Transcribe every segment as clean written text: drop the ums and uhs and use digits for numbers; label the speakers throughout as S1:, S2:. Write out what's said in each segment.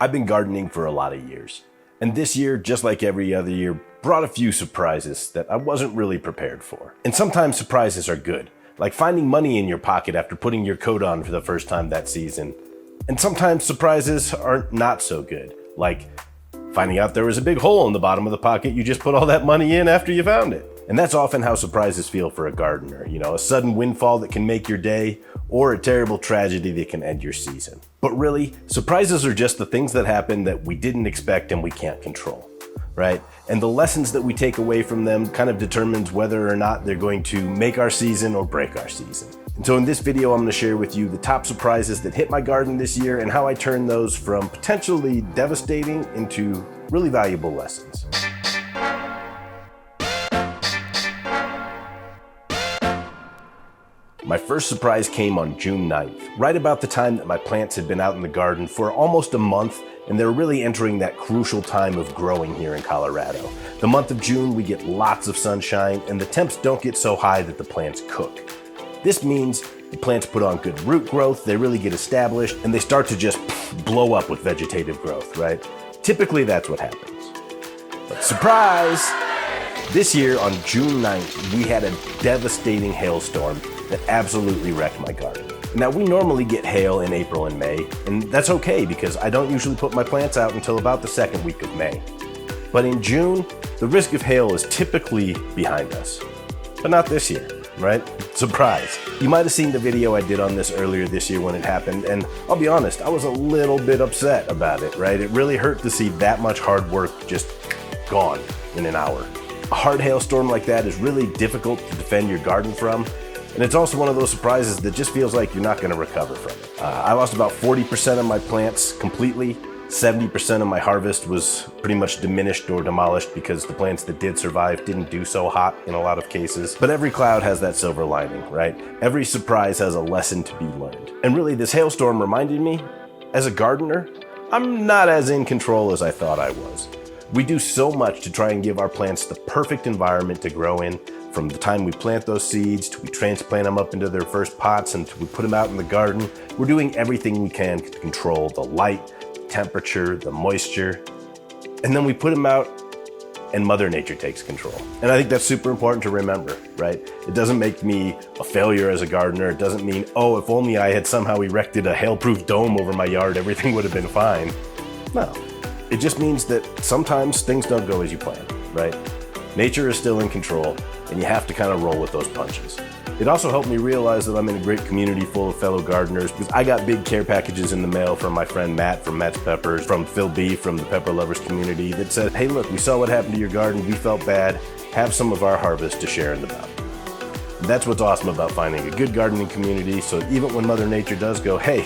S1: I've been gardening for a lot of years, and this year, just like every other year, brought a few surprises that I wasn't really prepared for. And sometimes surprises are good, like finding money in your pocket after putting your coat on for the first time that season. And sometimes surprises are not so good, like finding out there was a big hole in the bottom of the pocket you just put all that money in after you found it. And that's often how surprises feel for a gardener, a sudden windfall that can make your day, or a terrible tragedy that can end your season. But really, surprises are just the things that happen that we didn't expect and we can't control, right? And the lessons that we take away from them kind of determines whether or not they're going to make our season or break our season. And so in this video, I'm going to share with you the top surprises that hit my garden this year and how I turned those from potentially devastating into really valuable lessons. My first surprise came on June 9th, right about the time that my plants had been out in the garden for almost a month, and they're really entering that crucial time of growing here in Colorado. The month of June, we get lots of sunshine, and the temps don't get so high that the plants cook. This means the plants put on good root growth, they really get established, and they start to just blow up with vegetative growth, right? Typically, that's what happens. But surprise! This year, on June 9th, we had a devastating hailstorm that absolutely wrecked my garden. Now, we normally get hail in April and May, and that's okay because I don't usually put my plants out until about the second week of May. But in June, the risk of hail is typically behind us. But not this year, right? Surprise. You might have seen the video I did on this earlier this year when it happened, and I'll be honest, I was a little bit upset about it, right? It really hurt to see that much hard work just gone in an hour. A hard hailstorm like that is really difficult to defend your garden from, and it's also one of those surprises that just feels like you're not going to recover from it. I lost about 40% of my plants completely. 70% of my harvest was pretty much diminished or demolished because the plants that did survive didn't do so hot in a lot of cases. But every cloud has that silver lining, right? Every surprise has a lesson to be learned. And really, this hailstorm reminded me, as a gardener, I'm not as in control as I thought I was. We do so much to try and give our plants the perfect environment to grow in, from the time we plant those seeds to we transplant them up into their first pots and to we put them out in the garden. We're doing everything we can to control the light, the temperature, the moisture, and then we put them out and Mother Nature takes control. And I think that's super important to remember, right? It doesn't make me a failure as a gardener. It doesn't mean, oh, if only I had somehow erected a hail-proof dome over my yard, everything would have been fine. No. It just means that sometimes things don't go as you plan, right? Nature is still in control, and you have to kind of roll with those punches. It also helped me realize that I'm in a great community full of fellow gardeners because I got big care packages in the mail from my friend Matt from Matt's Peppers, from Phil B from the Pepper Lovers community that said, hey look, we saw what happened to your garden, we felt bad, have some of our harvest to share in the bounty. That's what's awesome about finding a good gardening community, so even when Mother Nature does go, hey,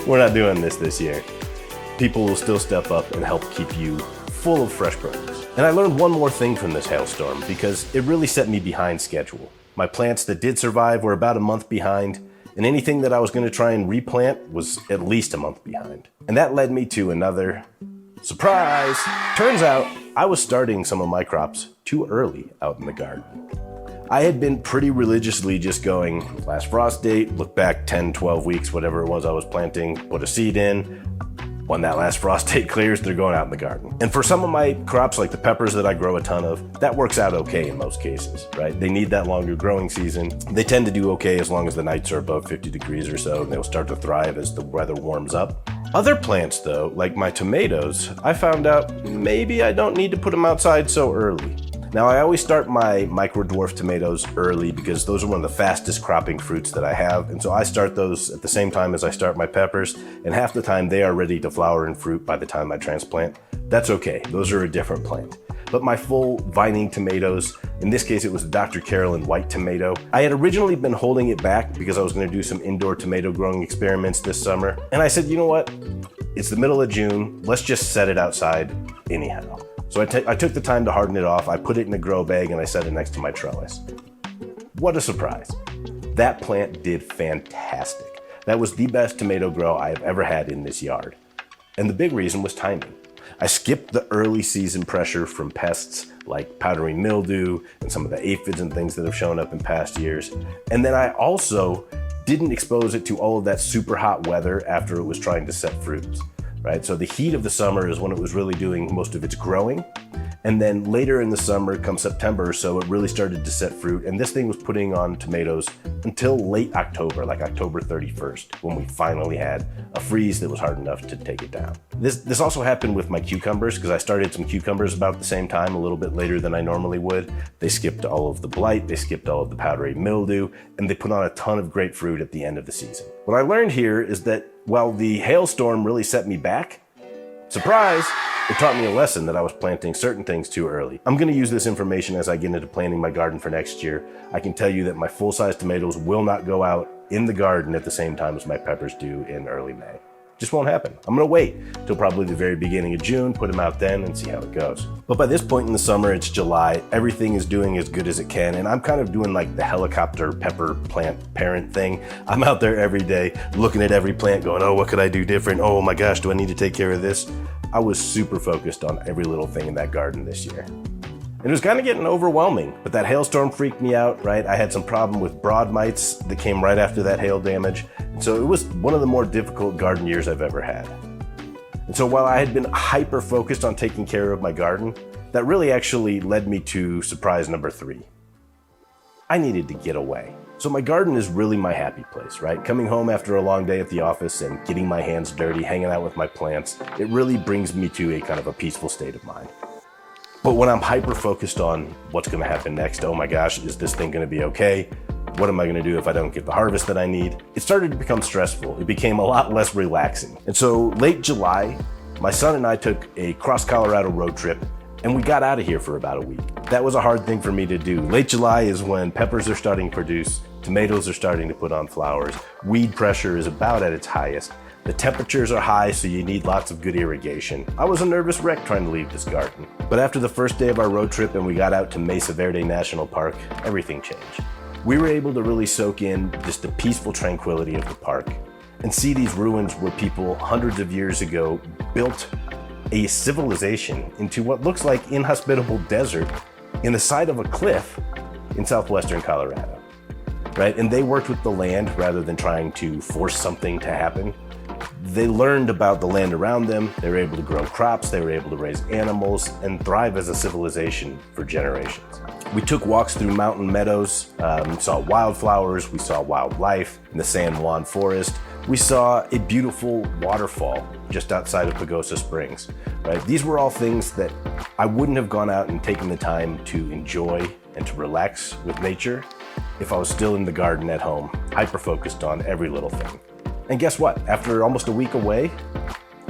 S1: we're not doing this year, people will still step up and help keep you full of fresh produce. And I learned one more thing from this hailstorm because it really set me behind schedule. My plants that did survive were about a month behind, and anything that I was going to try and replant was at least a month behind. And that led me to another surprise. Turns out I was starting some of my crops too early out in the garden. I had been pretty religiously just going last frost date, look back 10, 12 weeks, whatever it was I was planting, put a seed in. When that last frost date clears, they're going out in the garden. And for some of my crops, like the peppers that I grow a ton of, that works out okay in most cases, right? They need that longer growing season. They tend to do okay as long as the nights are above 50 degrees or so, and they'll start to thrive as the weather warms up. Other plants though, like my tomatoes, I found out maybe I don't need to put them outside so early. Now, I always start my micro dwarf tomatoes early because those are one of the fastest cropping fruits that I have. And so I start those at the same time as I start my peppers. And half the time they are ready to flower and fruit by the time I transplant. That's okay. Those are a different plant. But my full vining tomatoes, in this case, it was the Dr. Carolyn white tomato. I had originally been holding it back because I was going to do some indoor tomato growing experiments this summer. And I said, you know what? It's the middle of June. Let's just set it outside anyhow. So I took the time to harden it off, I put it in a grow bag, and I set it next to my trellis. What a surprise. That plant did fantastic. That was the best tomato grow I have ever had in this yard. And the big reason was timing. I skipped the early season pressure from pests like powdery mildew and some of the aphids and things that have shown up in past years. And then I also didn't expose it to all of that super hot weather after it was trying to set fruits. right? So the heat of the summer is when it was really doing most of its growing. And then later in the summer, come September or so, it really started to set fruit. And this thing was putting on tomatoes until late October, like October 31st, when we finally had a freeze that was hard enough to take it down. This also happened with my cucumbers, because I started some cucumbers about the same time, a little bit later than I normally would. They skipped all of the blight, they skipped all of the powdery mildew, and they put on a ton of great fruit at the end of the season. What I learned here is that while the hailstorm really set me back, surprise, it taught me a lesson that I was planting certain things too early. I'm gonna use this information as I get into planting my garden for next year. I can tell you that my full-size tomatoes will not go out in the garden at the same time as my peppers do in early May. Just won't happen. I'm gonna wait till probably the very beginning of June, put them out then and see how it goes. But by this point in the summer, it's July, everything is doing as good as it can, and I'm kind of doing like the helicopter pepper plant parent thing. I'm out there every day looking at every plant going, oh, what could I do different? Oh my gosh, do I need to take care of this? I was super focused on every little thing in that garden this year. And it was kind of getting overwhelming, but that hailstorm freaked me out, right? I had some problem with broad mites that came right after that hail damage. And so it was one of the more difficult garden years I've ever had. And so while I had been hyper focused on taking care of my garden, that really actually led me to surprise number 3. I needed to get away. So my garden is really my happy place, right? Coming home after a long day at the office and getting my hands dirty, hanging out with my plants, it really brings me to a kind of a peaceful state of mind. But when I'm hyper focused on what's gonna happen next, oh my gosh, is this thing gonna be okay? What am I gonna do if I don't get the harvest that I need? It started to become stressful. It became a lot less relaxing. And so late July, my son and I took a cross Colorado road trip and we got out of here for about a week. That was a hard thing for me to do. Late July is when peppers are starting to produce, tomatoes are starting to put on flowers, weed pressure is about at its highest. The temperatures are high, so you need lots of good irrigation. I was a nervous wreck trying to leave this garden. But after the first day of our road trip and we got out to Mesa Verde National Park, everything changed. We were able to really soak in just the peaceful tranquility of the park and see these ruins where people hundreds of years ago built a civilization into what looks like inhospitable desert in the side of a cliff in southwestern Colorado, right? And they worked with the land rather than trying to force something to happen. They learned about the land around them, they were able to grow crops, they were able to raise animals, and thrive as a civilization for generations. We took walks through mountain meadows, saw wildflowers, we saw wildlife in the San Juan Forest. We saw a beautiful waterfall just outside of Pagosa Springs, right? These were all things that I wouldn't have gone out and taken the time to enjoy and to relax with nature if I was still in the garden at home, hyper-focused on every little thing. And guess what? After almost a week away,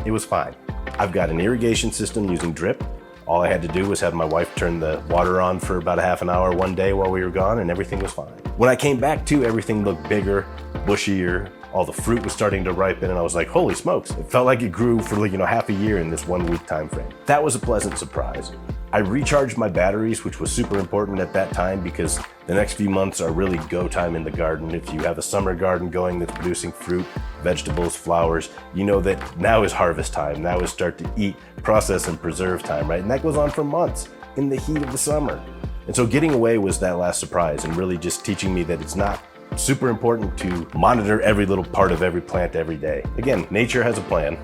S1: it was fine. I've got an irrigation system using drip. All I had to do was have my wife turn the water on for about a half an hour one day while we were gone, and everything was fine. When I came back too, everything looked bigger, bushier, all the fruit was starting to ripen, and I was like, holy smokes. It felt like it grew for half a year in this 1 week time frame. That was a pleasant surprise. I recharged my batteries, which was super important at that time because the next few months are really go time in the garden. If you have a summer garden going that's producing fruit, vegetables, flowers, you know that now is harvest time. Now is start to eat, process, and preserve time, right? And that goes on for months in the heat of the summer. And so getting away was that last surprise and really just teaching me that it's not super important to monitor every little part of every plant every day. Again, nature has a plan.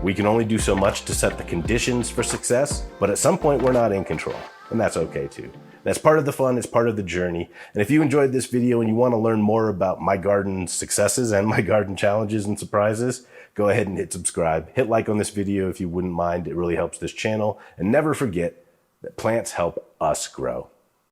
S1: We can only do so much to set the conditions for success, but at some point we're not in control, and that's okay too. That's part of the fun, it's part of the journey. And if you enjoyed this video and you want to learn more about my garden successes and my garden challenges and surprises, go ahead and hit subscribe. Hit like on this video if you wouldn't mind, it really helps this channel. And never forget that plants help us grow.